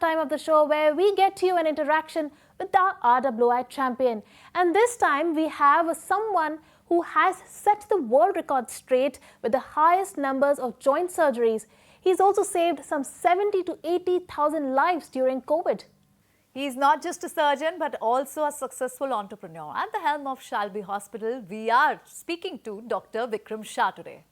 time of the show where we get to you an interaction with our RWI champion. And this time we have someone who has set the world record straight with the highest numbers of joint surgeries. He's also saved some 70 to 80,000 lives during COVID. He's not just a surgeon, but also a successful entrepreneur. At the helm of Shalby Hospital, we are speaking to Dr. Vikram Shah today.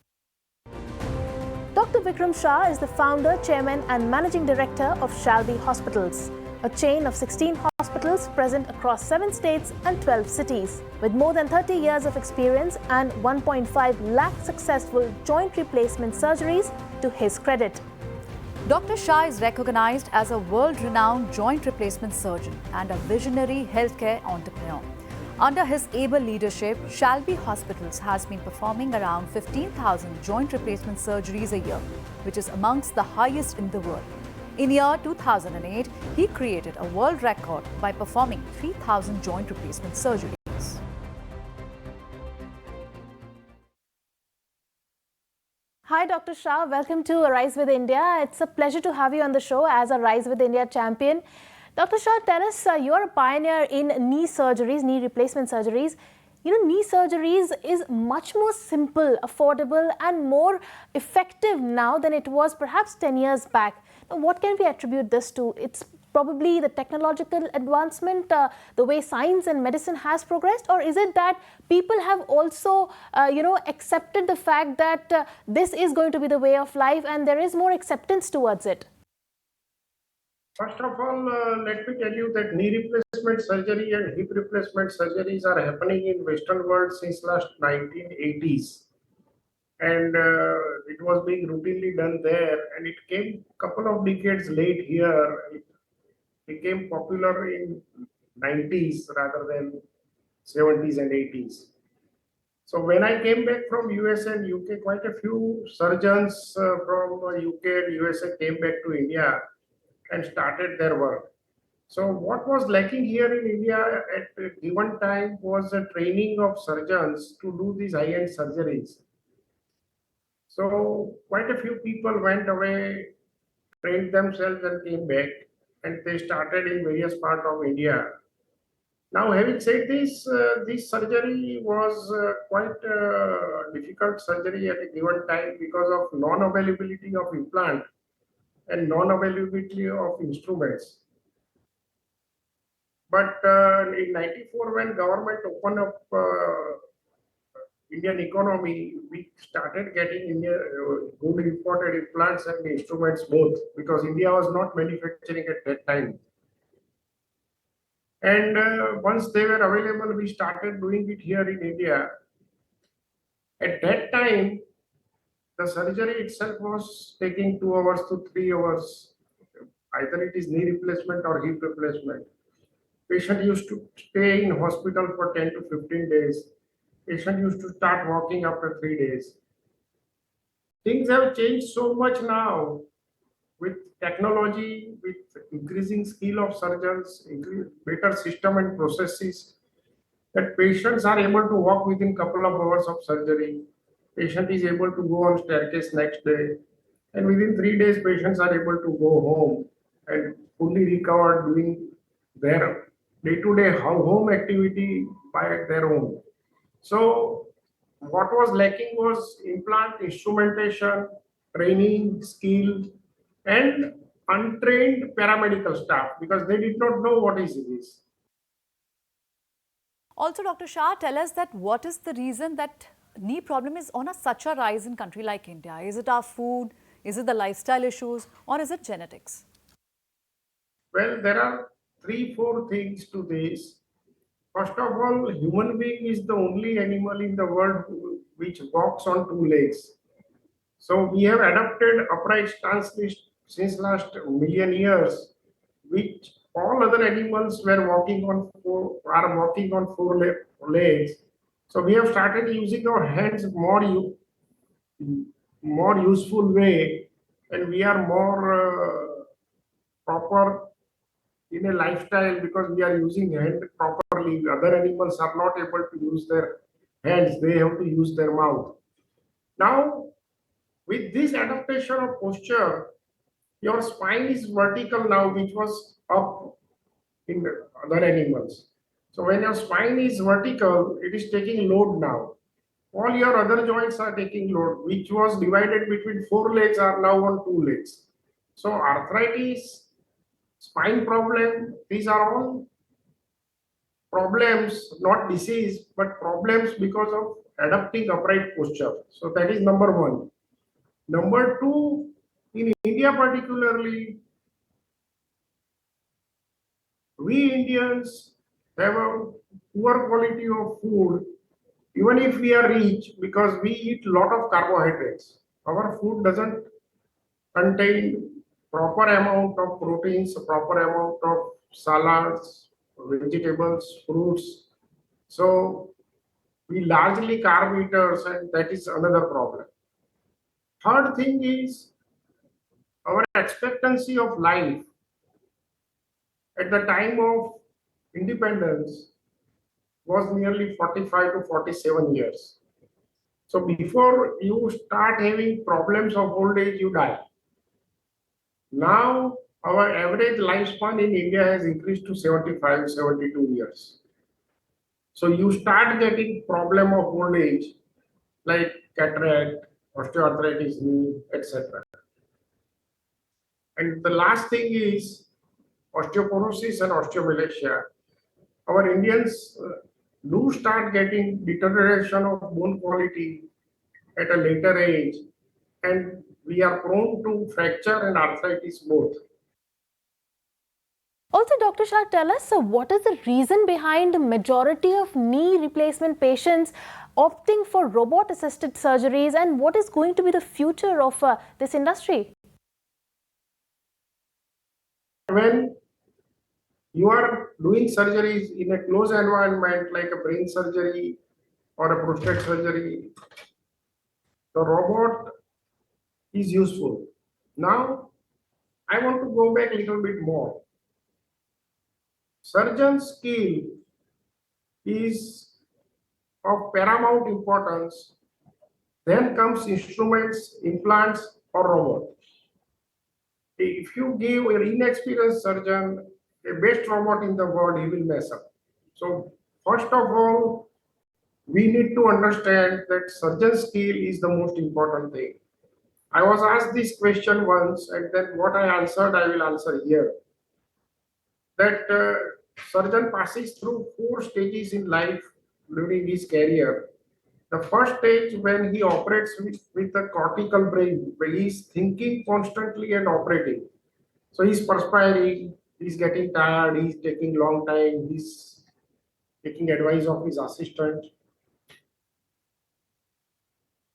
Dr. Vikram Shah is the founder, chairman and managing director of Shalby Hospitals, a chain of 16 hospitals present across 7 states and 12 cities. With more than 30 years of experience and 1.5 lakh successful joint replacement surgeries to his credit. Dr. Shah is recognized as a world-renowned joint replacement surgeon and a visionary healthcare entrepreneur. Under his able leadership, Shalby Hospitals has been performing around 15,000 joint replacement surgeries a year, which is amongst the highest in the world. In year 2008, he created a world record by performing 3,000 joint replacement surgeries. Hi, Dr. Shah. Welcome to Rise with India. It's a pleasure to have you on the show as a Rise with India champion. Dr. Shah, tell us, you're a pioneer in knee surgeries, knee replacement surgeries. You know, knee surgeries is much more simple, affordable and more effective now than it was perhaps 10 years back. Now, what can we attribute this to? It's probably the technological advancement, the way science and medicine has progressed, or is it that people have also, accepted the fact that this is going to be the way of life and there is more acceptance towards it? First of all, let me tell you that knee replacement surgery and hip replacement surgeries are happening in Western world since last 1980s. And it was being routinely done there, and it came a couple of decades late here. It became popular in 90s rather than 70s and 80s. So when I came back from US and UK, quite a few surgeons from UK and USA came back to India and started their work. So what was lacking here in India at a given time was a training of surgeons to do these high-end surgeries. So quite a few people went away, trained themselves and came back, and they started in various parts of India. Now, having said this, this surgery was quite a difficult surgery at a given time because of non-availability of implant and non-availability of instruments. But in 94, when government opened up Indian economy, we started getting good imported implants and instruments both, because India was not manufacturing at that time. And once they were available, we started doing it here in India. At that time, the surgery itself was taking 2 hours to 3 hours. Either it is knee replacement or hip replacement. Patient used to stay in hospital for 10 to 15 days. Patient used to start walking after 3 days. Things have changed so much now with technology, with increasing skill of surgeons, better system and processes, that patients are able to walk within couple of hours of surgery. Patient is able to go on staircase next day, and within 3 days, patients are able to go home and fully recover doing their day-to-day home activity by their own. So what was lacking was implant, instrumentation, training, skill, and untrained paramedical staff, because they did not know what is this. Also, Dr. Shah, tell us that what is the reason that knee problem is on such a rise in a country like India? Is it our food? Is it the lifestyle issues? Or is it genetics? Well, there are 3-4 things to this. First of all, human being is the only animal in the world which walks on 2 legs. So we have adopted upright stance since last million years, which all other animals were walking on 4 legs. So we have started using our hands more useful way, and we are more proper in a lifestyle because we are using hand properly. Other animals are not able to use their hands; they have to use their mouth. Now, with this adaptation of posture, Your spine is vertical now, which was up in other animals. So when your spine is vertical, it is taking load now. All your other joints are taking load, which was divided between four legs are now on two legs. So arthritis, spine problem, these are all problems, not disease, but problems because of adapting upright posture. So that is number one. Number two, in India particularly, we Indians have a poor quality of food, even if we are rich, because we eat a lot of carbohydrates. Our food doesn't contain proper amount of proteins, proper amount of salads, vegetables, fruits. So we largely carb eaters, and that is another problem. Third thing is our expectancy of life at the time of independence was nearly 45 to 47 years. So before you start having problems of old age, you die. Now our average lifespan in India has increased to 75, 72 years. So you start getting problem of old age like cataract, osteoarthritis, knee, etc. And the last thing is osteoporosis and osteomalacia. Our Indians do start getting deterioration of bone quality at a later age, and we are prone to fracture and arthritis both. Also, Dr. Shah, tell us, what is the reason behind the majority of knee replacement patients opting for robot-assisted surgeries, and what is going to be the future of this industry? When you are doing surgeries in a closed environment like a brain surgery or a prostate surgery, the robot is useful. Now, I want to go back a little bit more. Surgeon skill is of paramount importance. Then comes instruments, implants, or robot. If you give an inexperienced surgeon a best robot in the world, he will mess up. So, first of all, we need to understand that surgeon skill is the most important thing. I was asked this question once, and then what I answered, I will answer here. That surgeon passes through four stages in life during his career. The first stage when he operates with a cortical brain, where he is thinking constantly and operating. So he's perspiring, he's getting tired, he's taking long time, he's taking advice of his assistant.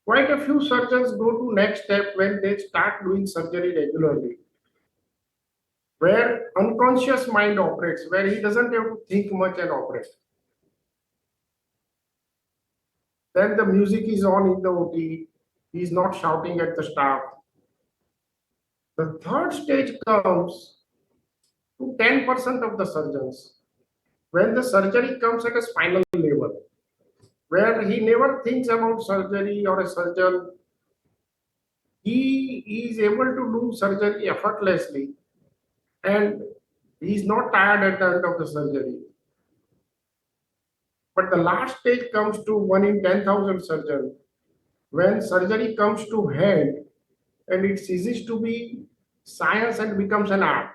Quite a few surgeons go to next step when they start doing surgery regularly, where unconscious mind operates, where he doesn't have to think much and operate. Then the music is on in the OT, he's not shouting at the staff. The third stage comes to 10% of the surgeons when the surgery comes at a spinal level, where he never thinks about surgery or a surgeon. He is able to do surgery effortlessly, and he is not tired at the end of the surgery. But the last stage comes to 1 in 10,000 surgeons when surgery comes to hand and it ceases to be science and becomes an art.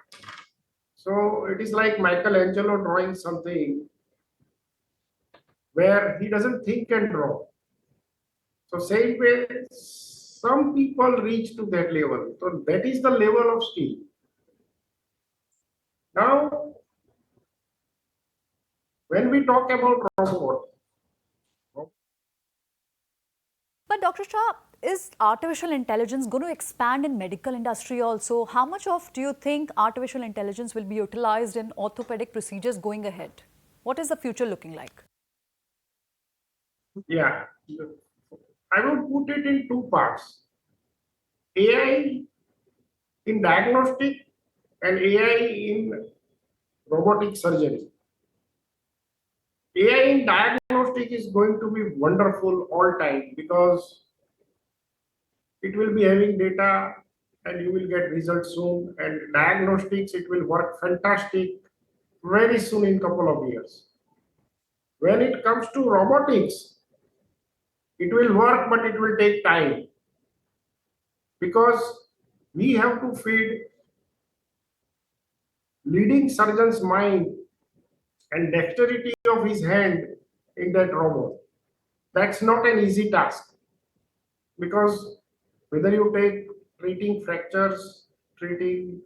So it is like Michelangelo drawing something where he doesn't think and draw. So same way, some people reach to that level. So that is the level of skill. Now, when we talk about robot, But Dr. Shah, is artificial intelligence going to expand in medical industry also? How much of do you think artificial intelligence will be utilized in orthopedic procedures going ahead? What is the future looking like? yeah, I would put it in two parts. AI in diagnostic and AI in robotic surgery. AI in diagnostic is going to be wonderful all time because it will be having data and you will get results soon. And diagnostics, it will work fantastic very soon in couple of years. When it comes to robotics, it will work, but it will take time because we have to feed leading surgeon's mind and dexterity of his hand in that robot. That's not an easy task because whether you take treating fractures, treating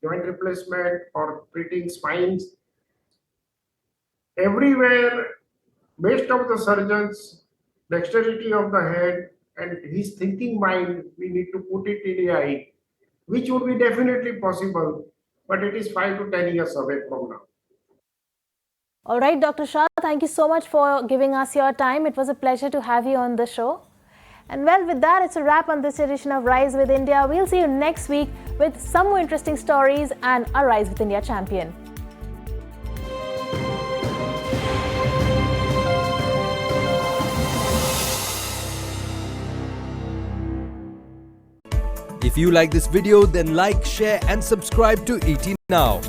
joint replacement, or treating spines, everywhere, based of the surgeon's dexterity of the head and his thinking mind, we need to put it in AI, which would be definitely possible, but it is 5 to 10 years away from now. All right, Dr. Shah, thank you so much for giving us your time. It was a pleasure to have you on the show. And well, with that, it's a wrap on this edition of Rise with India. We'll see you next week with some more interesting stories and a Rise with India champion. If you like this video, then like, share and subscribe to ET Now.